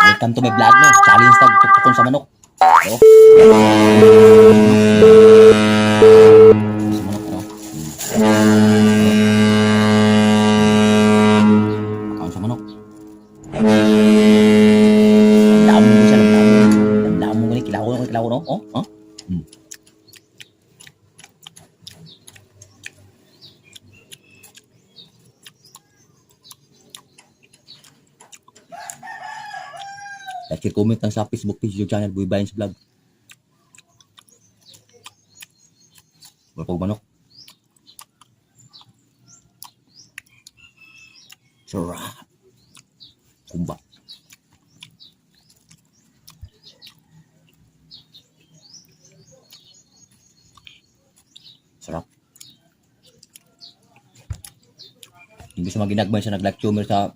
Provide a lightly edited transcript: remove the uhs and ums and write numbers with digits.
Welcome to my vlog, no? Challenge tag tuktukon sa manok. Oh. Sa manok, no? Pakaon sa manok. Lamdam mo siya, lamdam mo. Lamdam mo gani, kilaw, no? Oh, oh. Like, comment lang sa Facebook page yung channel, Boy Bayans Vlog. Wala manok. Sarap. Kumba. Sarap. Hindi sa mga ginagmay sa nag-like tumor sa